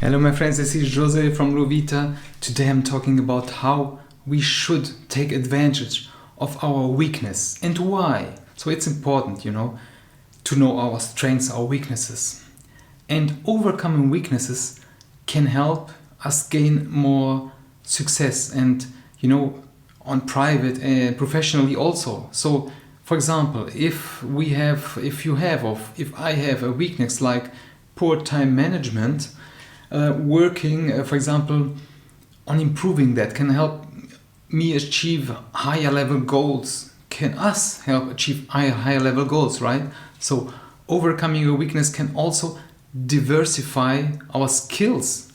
Hello my friends, this is Jose from LuoVita. Today I'm talking about how we should take advantage of our weakness and why. So it's important, to know our strengths, our weaknesses. And overcoming weaknesses can help us gain more success and, on private and professionally also. So for example, if I have a weakness like poor time management, working, for example, on improving that can help me achieve higher level goals, can us help achieve higher level goals, right? So overcoming a weakness can also diversify our skills,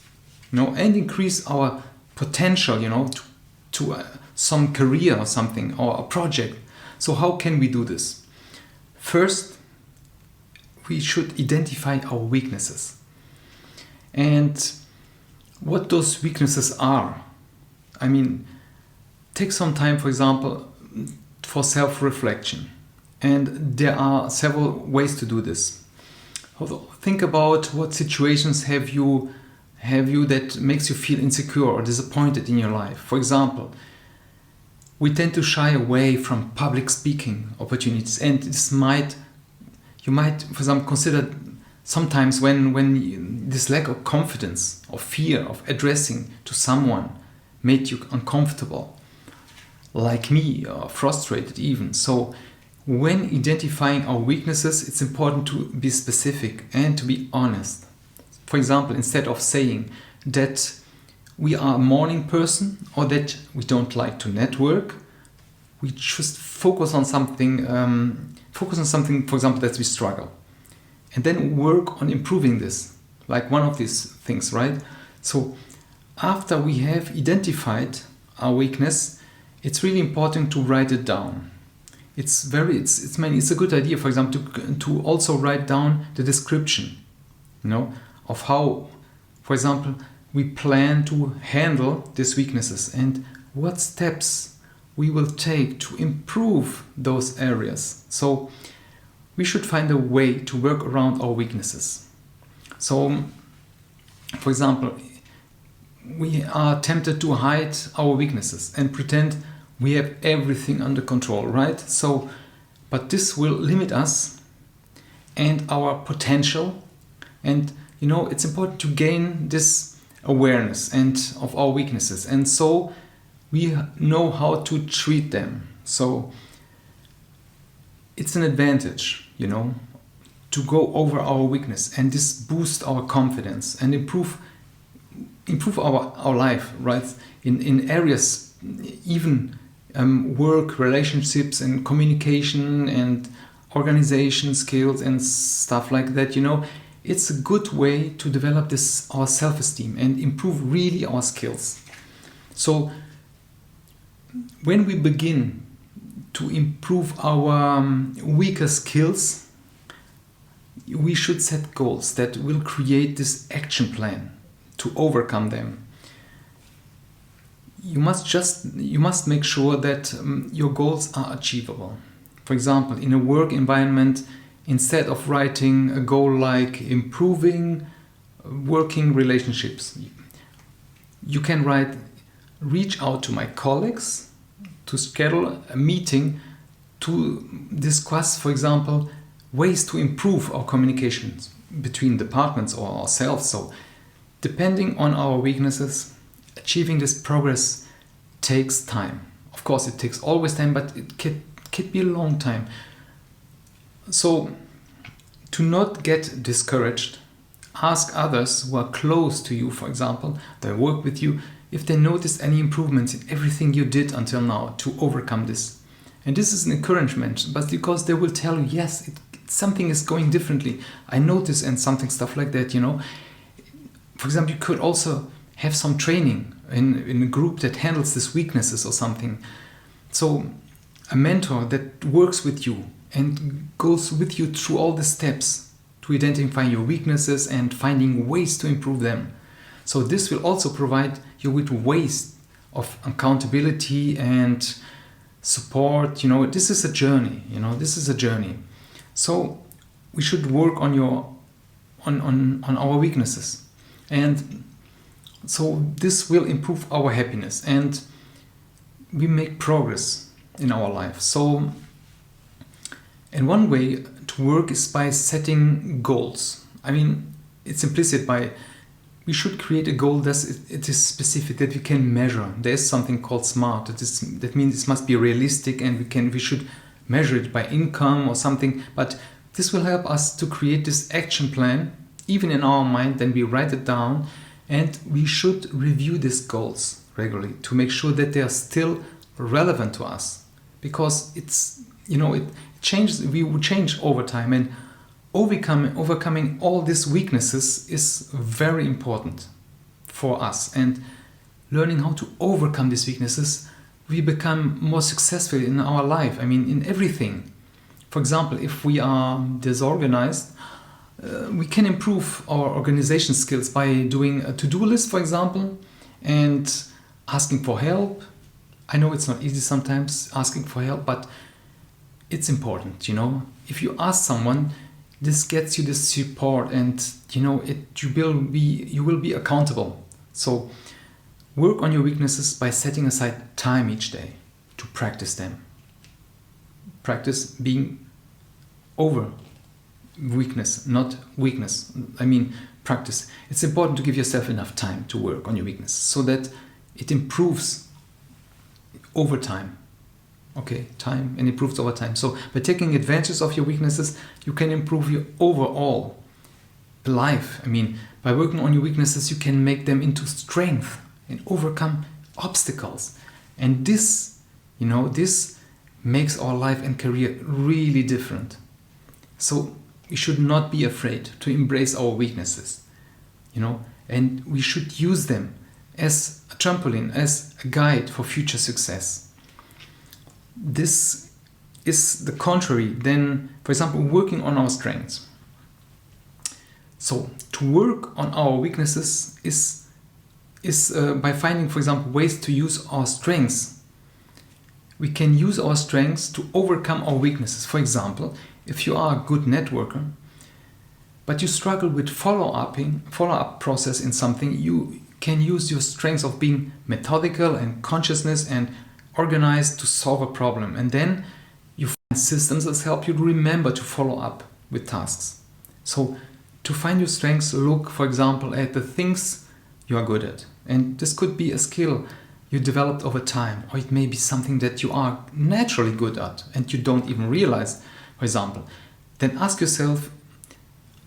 and increase our potential, to some career or something or a project. So how can we do this? First, we should identify our weaknesses and what those weaknesses are. Take some time, for example, for self-reflection. And there are several ways to do this. Think about what situations have you that makes you feel insecure or disappointed in your life. For example, we tend to shy away from public speaking opportunities, and you might, for example, consider sometimes when this lack of confidence or fear of addressing to someone made you uncomfortable, like me, or frustrated even. So when identifying our weaknesses, it's important to be specific and to be honest. For example, instead of saying that we are a morning person or that we don't like to network, we just focus on something, for example, that we struggle. And then work on improving this, like one of these things, right? So after we have identified our weakness, it's really important to write it down. It's a good idea, for example, to also write down the description, of how, for example, we plan to handle these weaknesses and what steps we will take to improve those areas. So we should find a way to work around our weaknesses. So, for example, we are tempted to hide our weaknesses and pretend we have everything under control, right? So, but this will limit us and our potential. And, it's important to gain this awareness and of our weaknesses. And so we know how to treat them. So it's an advantage, to go over our weakness, and this boosts our confidence and improve our life, right? In areas, even work, relationships, and communication and organization skills and stuff like that. It's a good way to develop our self-esteem and improve really our skills. So when we begin to improve our weaker skills, we should set goals that will create this action plan to overcome them. You must make sure that your goals are achievable. For example, in a work environment, instead of writing a goal like improving working relationships, you can write, reach out to my colleagues to schedule a meeting to discuss, for example, ways to improve our communications between departments or ourselves. So depending on our weaknesses, achieving this progress takes time. Of course, it takes always time, but it could be a long time. So to not get discouraged, ask others who are close to you, for example, that work with you, if they noticed any improvements in everything you did until now to overcome this. And this is an encouragement, but because they will tell you, yes, something is going differently. I notice, and stuff like that, For example, you could also have some training in a group that handles these weaknesses or something. So a mentor that works with you and goes with you through all the steps to identify your weaknesses and finding ways to improve them. So this will also provide you with ways of accountability and support. This is a journey. So we should work on our weaknesses. And so this will improve our happiness and we make progress in our life. So, and one way to work is by setting goals. I mean, it's implicit by we should create a goal that it is specific, that we can measure. There is something called SMART. That means it must be realistic, and we should measure it by income or something. But this will help us to create this action plan, even in our mind. Then we write it down, and we should review these goals regularly to make sure that they are still relevant to us, because it's, it changes. We will change over time, and overcoming all these weaknesses is very important for us. And learning how to overcome these weaknesses, we become more successful in our life. I mean, in everything. For example, if we are disorganized, we can improve our organization skills by doing a to-do list, for example, and asking for help. I know it's not easy sometimes asking for help, but it's important, If you ask someone, this gets you this support, and you will be accountable. So work on your weaknesses by setting aside time each day to practice them. Practice being over weakness, not weakness. I mean, practice. It's important to give yourself enough time to work on your weakness so that it improves over time. Okay, time, and improves over time. So by taking advantage of your weaknesses, you can improve your overall life. I mean, by working on your weaknesses, you can make them into strength and overcome obstacles. And this makes our life and career really different. So we should not be afraid to embrace our weaknesses, and we should use them as a trampoline, as a guide for future success. This is the contrary than, for example, working on our strengths. So to work on our weaknesses is by finding, for example, ways to use our strengths. We can use our strengths to overcome our weaknesses. For example, if you are a good networker, but you struggle with follow-up process in something, you can use your strengths of being methodical and consciousness and organized to solve a problem. And then you find systems that help you to remember to follow up with tasks. So to find your strengths, look, for example, at the things you are good at. And this could be a skill you developed over time, or it may be something that you are naturally good at and you don't even realize, for example. Then ask yourself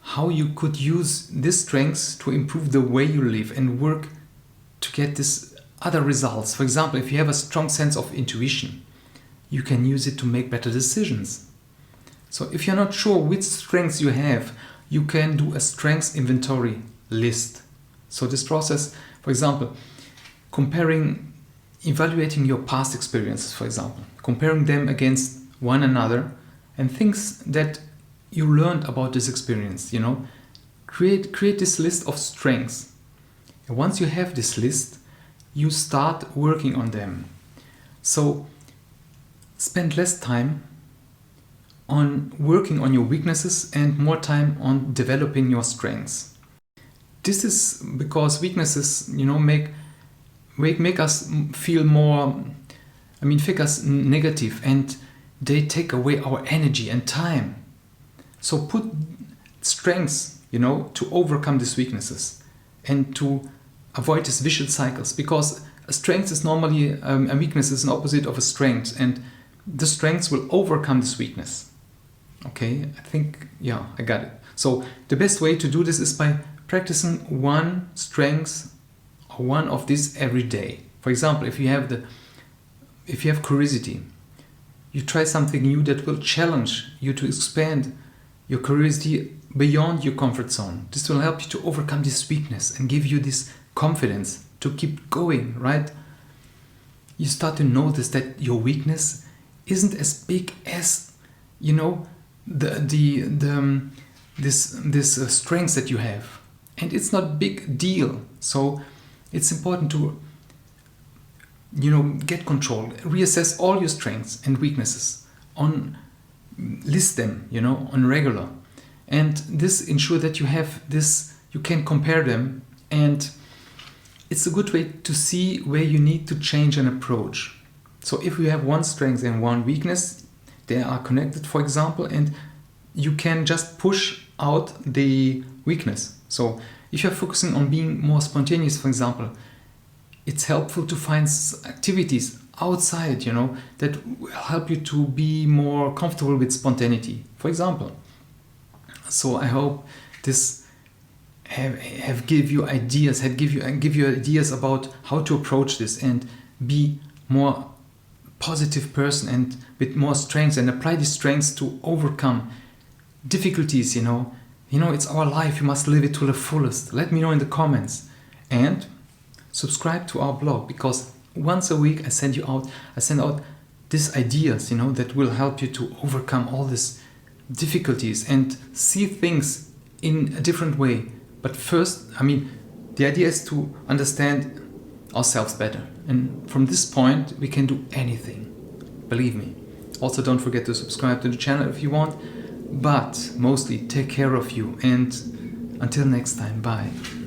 how you could use these strengths to improve the way you live and work to get these other results. For example, if you have a strong sense of intuition, you can use it to make better decisions. So if you're not sure which strengths you have, you can do a strengths inventory list. So this process, for example, evaluating your past experiences, for example, comparing them against one another and things that you learned about this experience, create this list of strengths. And once you have this list, you start working on them. So spend less time on working on your weaknesses and more time on developing your strengths. This is because weaknesses, make us feel more, make us negative, and they take away our energy and time. So put strengths, to overcome these weaknesses and to avoid these vicious cycles, because a strength is normally, a weakness is an opposite of a strength, and the strengths will overcome this weakness. Okay, I think, I got it. So the best way to do this is by practicing one strength or one of these every day. For example, if you have curiosity, you try something new that will challenge you to expand your curiosity beyond your comfort zone. This will help you to overcome this weakness and give you this confidence to keep going, right? You start to notice that your weakness isn't as big as, this strengths that you have, and it's not a big deal. So it's important to get control, reassess all your strengths and weaknesses, list them on regular, and this ensure that you have this, you can compare them And it's a good way to see where you need to change an approach. So if you have one strength and one weakness, they are connected, for example, and you can just push out the weakness. So if you're focusing on being more spontaneous, for example, it's helpful to find activities outside, that will help you to be more comfortable with spontaneity, for example. So I hope this have give you ideas about how to approach this and be more positive person and with more strengths, and apply these strengths to overcome difficulties. It's our life, you must live it to the fullest. Let me know in the comments, and subscribe to our blog, because once a week I send out these ideas, that will help you to overcome all these difficulties and see things in a different way. But first, the idea is to understand ourselves better. And from this point, we can do anything. Believe me. Also, don't forget to subscribe to the channel if you want. But mostly, take care of you. And until next time, bye.